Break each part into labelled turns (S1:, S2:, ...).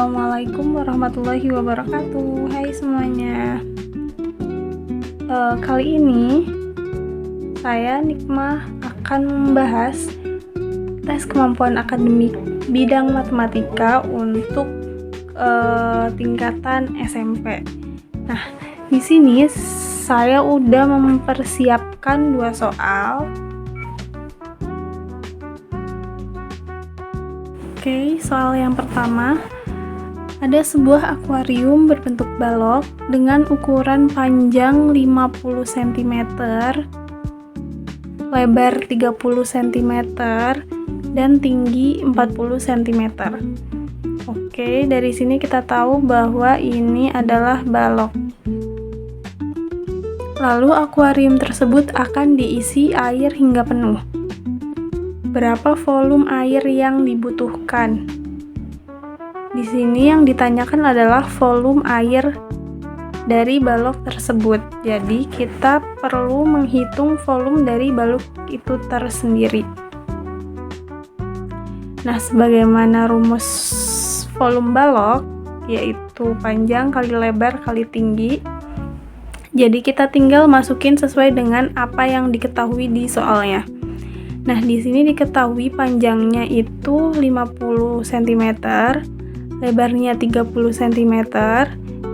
S1: Assalamualaikum warahmatullahi wabarakatuh. Hai semuanya. Kali ini saya Nikmah akan membahas tes kemampuan akademik bidang matematika untuk tingkatan SMP. Nah, di sini saya udah mempersiapkan 2 soal. Oke, soal yang pertama, ada sebuah akuarium berbentuk balok dengan ukuran panjang 50 cm, lebar 30 cm, dan tinggi 40 cm. Oke, dari sini kita tahu bahwa ini adalah balok. Lalu akuarium tersebut akan diisi air hingga penuh. Berapa volume air yang dibutuhkan? Di sini yang ditanyakan adalah volume air dari balok tersebut. Jadi kita perlu menghitung volume dari balok itu tersendiri. Nah, sebagaimana rumus volume balok, yaitu panjang kali lebar kali tinggi. Jadi kita tinggal masukin sesuai dengan apa yang diketahui di soalnya. Nah, di sini diketahui panjangnya itu 50 cm, lebarnya 30 cm,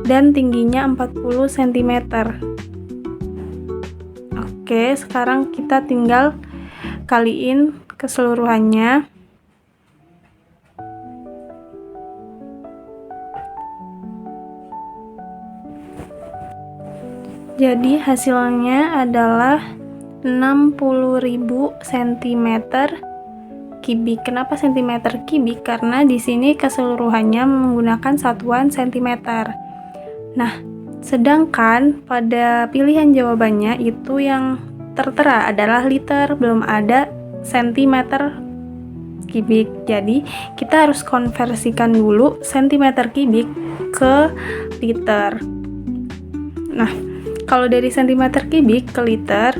S1: dan tingginya 40 cm. Oke, sekarang kita tinggal kaliin keseluruhannya. Jadi hasilnya adalah 60.000 cm kubik. Kenapa cm kubik? Karena di sini keseluruhannya menggunakan satuan cm. Nah, sedangkan pada pilihan jawabannya itu yang tertera adalah liter, belum ada cm kubik. Jadi, kita harus konversikan dulu cm kubik ke liter. Nah, kalau dari cm kubik ke liter,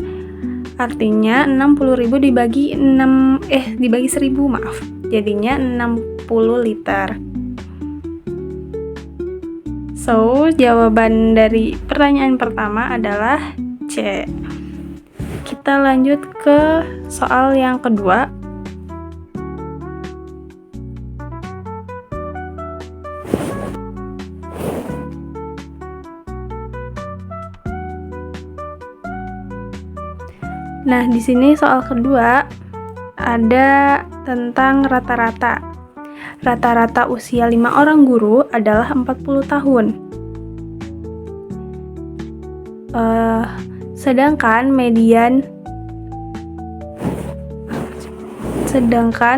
S1: artinya 60.000 dibagi 1000, maaf. Jadinya 60 liter. So, jawaban dari pertanyaan pertama adalah C. Kita lanjut ke soal yang kedua. Nah, di sini soal kedua ada tentang rata-rata. Rata-rata usia 5 orang guru adalah 40 tahun. Sedangkan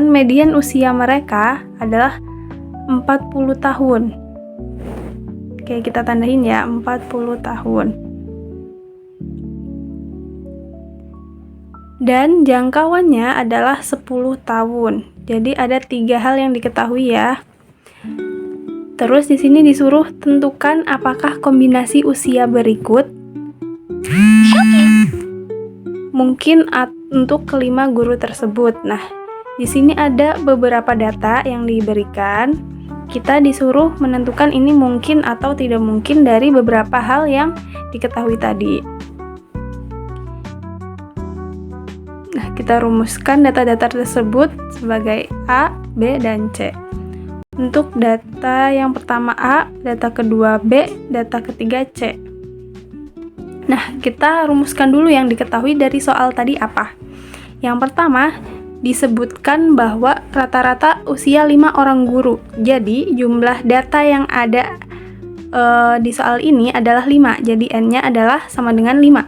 S1: median usia mereka adalah 40 tahun. Oke, kita tandain ya, 40 tahun. Dan jangkauannya adalah 10 tahun. Jadi ada 3 hal yang diketahui ya. Terus di sini disuruh tentukan apakah kombinasi usia berikut mungkin untuk kelima guru tersebut. Nah, di sini ada beberapa data yang diberikan. Kita disuruh menentukan ini mungkin atau tidak mungkin dari beberapa hal yang diketahui tadi. Nah, kita rumuskan data-data tersebut sebagai A, B, dan C. Untuk data yang pertama A, data kedua B, data ketiga C. Nah, kita rumuskan dulu yang diketahui dari soal tadi apa. Yang pertama, disebutkan bahwa rata-rata usia 5 orang guru. Jadi, jumlah data yang ada di soal ini adalah 5. Jadi, N-nya adalah sama dengan 5.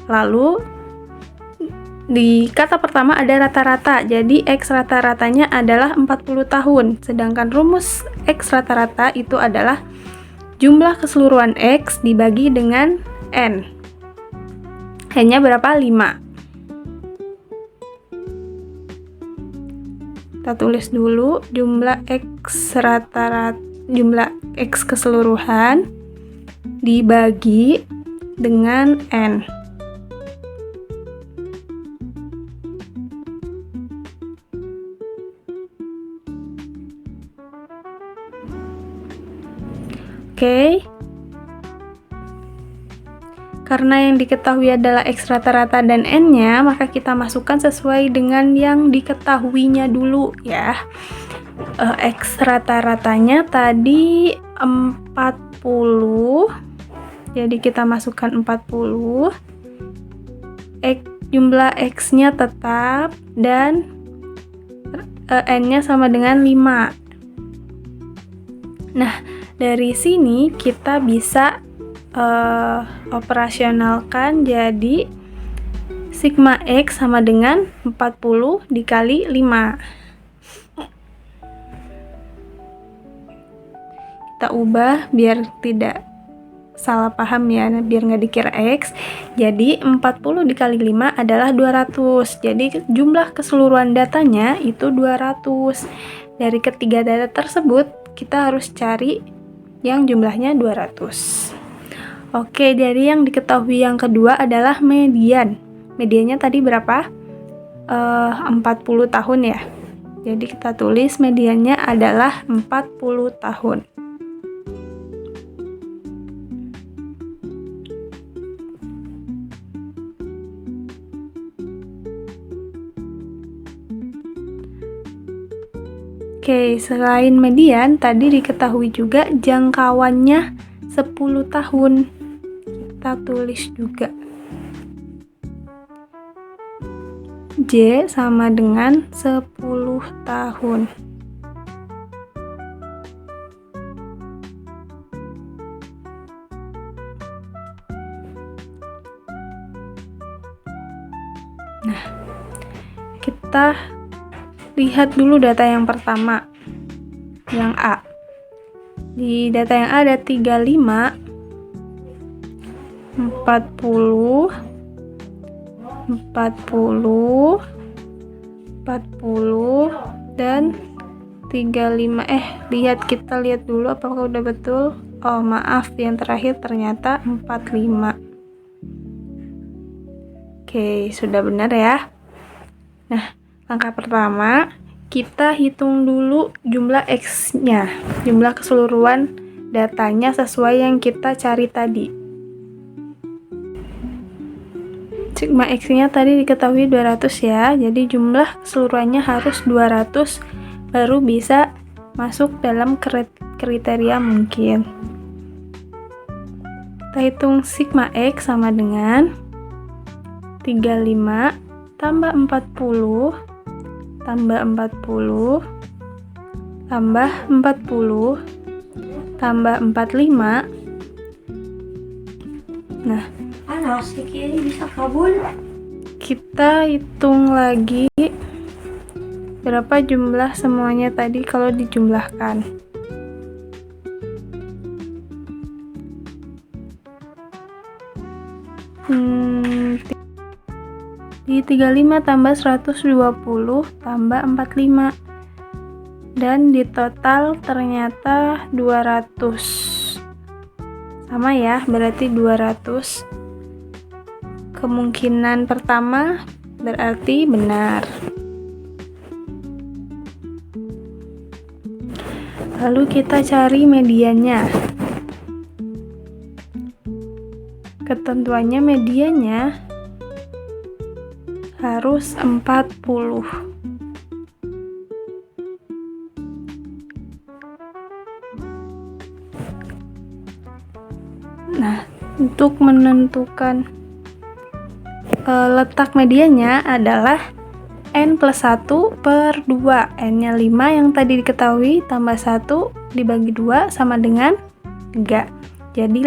S1: Lalu, di kata pertama ada rata-rata, jadi X rata-ratanya adalah 40 tahun. Sedangkan rumus X rata-rata itu adalah jumlah keseluruhan X dibagi dengan N. N-nya berapa? 5. Kita tulis dulu jumlah X rata-rata, jumlah X keseluruhan dibagi dengan N. Oke. Karena yang diketahui adalah X rata-rata dan N-nya, maka kita masukkan sesuai dengan yang diketahuinya dulu ya. X rata-ratanya tadi 40. Jadi kita masukkan 40. Jumlah X-nya tetap dan N-nya sama dengan 5. Nah, dari sini kita bisa operasionalkan jadi sigma X sama dengan 40 dikali 5. Kita ubah biar tidak salah paham ya, biar nggak dikira X. Jadi 40 dikali 5 adalah 200. Jadi jumlah keseluruhan datanya itu 200. Dari ketiga data tersebut kita harus cari yang jumlahnya 200. Oke, dari yang diketahui yang kedua adalah median. Mediannya tadi berapa? 40 tahun ya. Jadi kita tulis mediannya adalah 40 tahun. Oke, selain median, tadi diketahui juga jangkauannya 10 tahun. Kita tulis juga. J sama dengan 10 tahun. Nah, kita lihat dulu data yang pertama, yang A. Di data yang A ada 35, 40, 40, 40, dan 35. Kita lihat dulu apakah udah betul. Oh, maaf, yang terakhir ternyata 45. Oke, sudah benar ya. Nah, langkah pertama, kita hitung dulu jumlah X-nya, jumlah keseluruhan datanya sesuai yang kita cari tadi. Sigma X-nya tadi diketahui 200 ya, jadi jumlah keseluruhannya harus 200 baru bisa masuk dalam kriteria mungkin. Kita hitung sigma X sama dengan 35 tambah 40 tambah 40 tambah 40 tambah 45. Nah, bisa kabul. Kita hitung lagi berapa jumlah semuanya tadi kalau dijumlahkan. Di 35 tambah 120 tambah 45, dan di total ternyata 200. Sama ya, berarti 200. Kemungkinan pertama berarti benar. Lalu kita cari mediannya. Ketentuannya mediannya harus 40. Nah, untuk menentukan letak mediannya adalah N plus 1 per 2. N-nya 5 yang tadi diketahui, tambah 1 dibagi 2 sama dengan 3. Jadi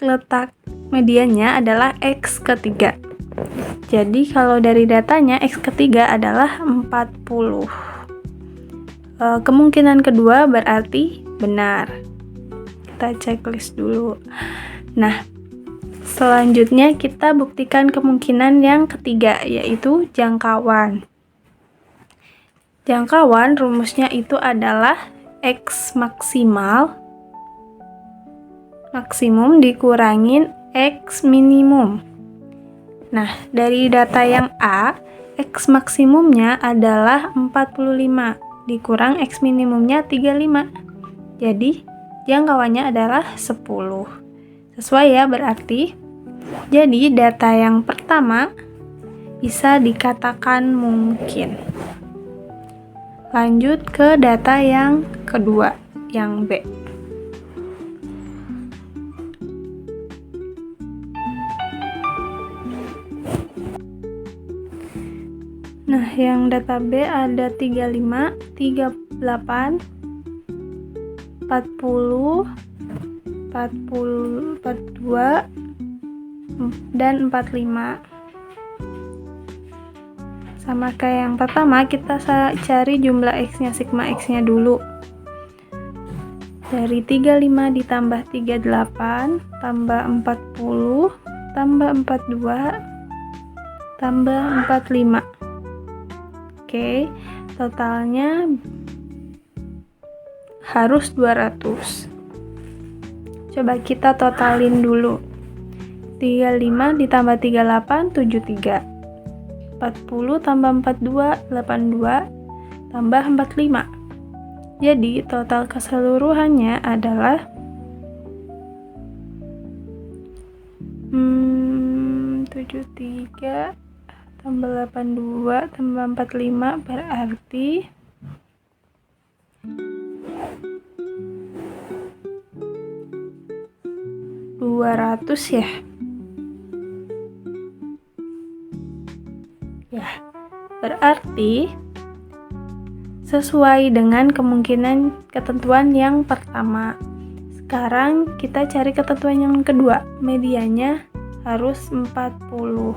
S1: letak mediannya adalah X ketiga. Jadi kalau dari datanya X ketiga adalah 40. Kemungkinan kedua berarti benar. Kita checklist dulu. Nah, selanjutnya kita buktikan kemungkinan yang ketiga, yaitu jangkauan. Jangkauan rumusnya itu adalah X maksimum dikurangin X minimum. Nah, dari data yang A, X maksimumnya adalah 45 dikurang X minimumnya 35. Jadi jangkauannya adalah 10. Sesuai ya berarti. Jadi data yang pertama bisa dikatakan mungkin. Lanjut ke data yang kedua, yang B. Nah, yang data B ada 35, 38, 40, 42, dan 45. Sama kayak yang pertama, kita cari jumlah X-nya, sigma X-nya dulu. Dari 35 ditambah 38, tambah 40, tambah 42, tambah 45. Oke, totalnya harus 200. Coba kita totalin dulu. 35 ditambah 38, 73. 40 tambah 42, 82, tambah 45. Jadi total keseluruhannya adalah 73 tambah 82 tambah 45 berarti 200 ya. Ya, berarti sesuai dengan kemungkinan ketentuan yang pertama. Sekarang kita cari ketentuan yang kedua. Medianya harus 40.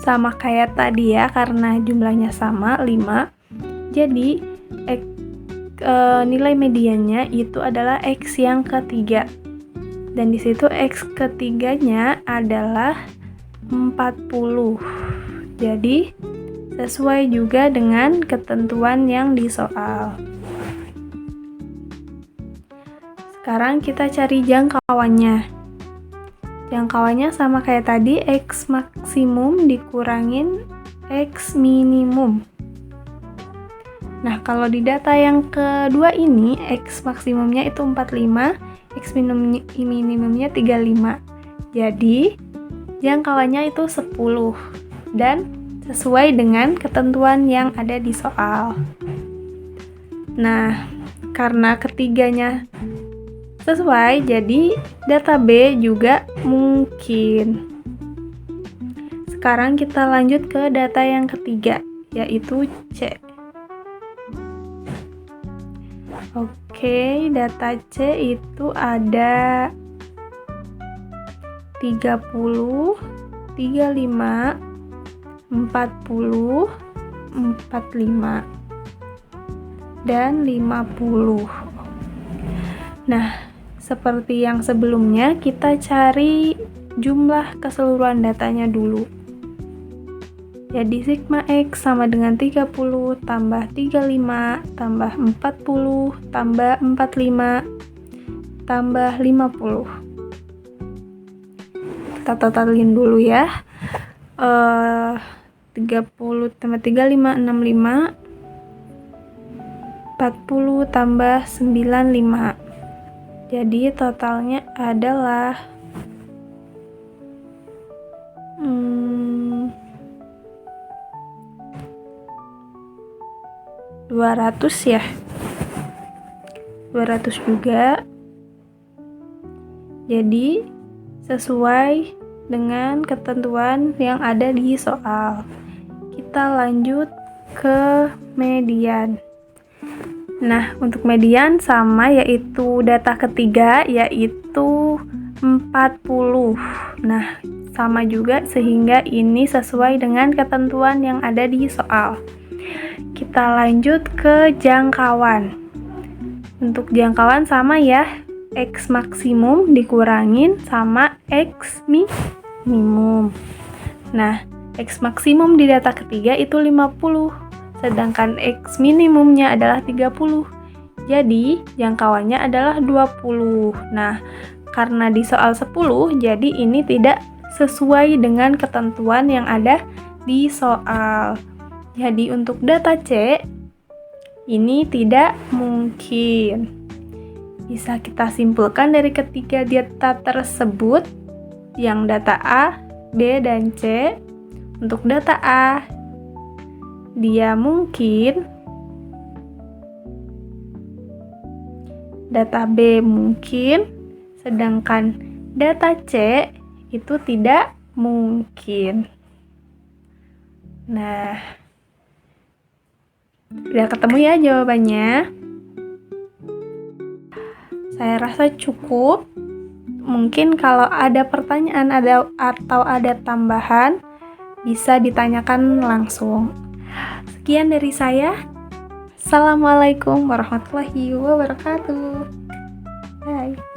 S1: Sama kayak tadi ya, karena jumlahnya sama 5. Jadi nilai mediannya itu adalah X yang ketiga. Dan di situ X ketiganya adalah 40. Jadi sesuai juga dengan ketentuan yang di soal. Sekarang kita cari jangkauannya. Jangkauannya sama kayak tadi, X maksimum dikurangin X minimum. Nah, kalau di data yang kedua ini, X maksimumnya itu 45, X minimumnya 35. Jadi, jangkauannya itu 10. Dan sesuai dengan ketentuan yang ada di soal. Nah, karena ketiganya sesuai, jadi data B juga mungkin. Sekarang kita lanjut ke data yang ketiga, yaitu C. Oke, data C itu ada 30, 35, 40, 45, dan 50. Nah, seperti yang sebelumnya, kita cari jumlah keseluruhan datanya dulu. Jadi sigma X sama dengan 30 tambah 35 tambah 40 tambah 45 tambah 50. Kita totalin dulu ya. 30 tambah 35, 65. 40 tambah 95. Jadi totalnya adalah 200 ya. 200 juga. Jadi sesuai dengan ketentuan yang ada di soal. Kita lanjut ke median. Nah, untuk median sama, yaitu data ketiga, yaitu 40. Nah, sama juga sehingga ini sesuai dengan ketentuan yang ada di soal. Kita lanjut ke jangkauan. Untuk jangkauan sama ya, X maksimum dikurangin sama X minimum. Nah, X maksimum di data ketiga itu 50. Sedangkan X minimumnya adalah 30. Jadi, jangkauannya adalah 20. Nah, karena di soal 10, jadi ini tidak sesuai dengan ketentuan yang ada di soal. Jadi, untuk data C, Ini tidak mungkin. Bisa kita simpulkan dari ketiga data tersebut, yang data A, B, dan C. Untuk data A, dia mungkin. Data B mungkin, sedangkan data C itu tidak mungkin. Nah, udah ketemu ya jawabannya? Saya rasa cukup. Mungkin kalau ada pertanyaan atau ada tambahan, bisa ditanyakan langsung. Sekian dari saya. Assalamualaikum warahmatullahi wabarakatuh. Bye.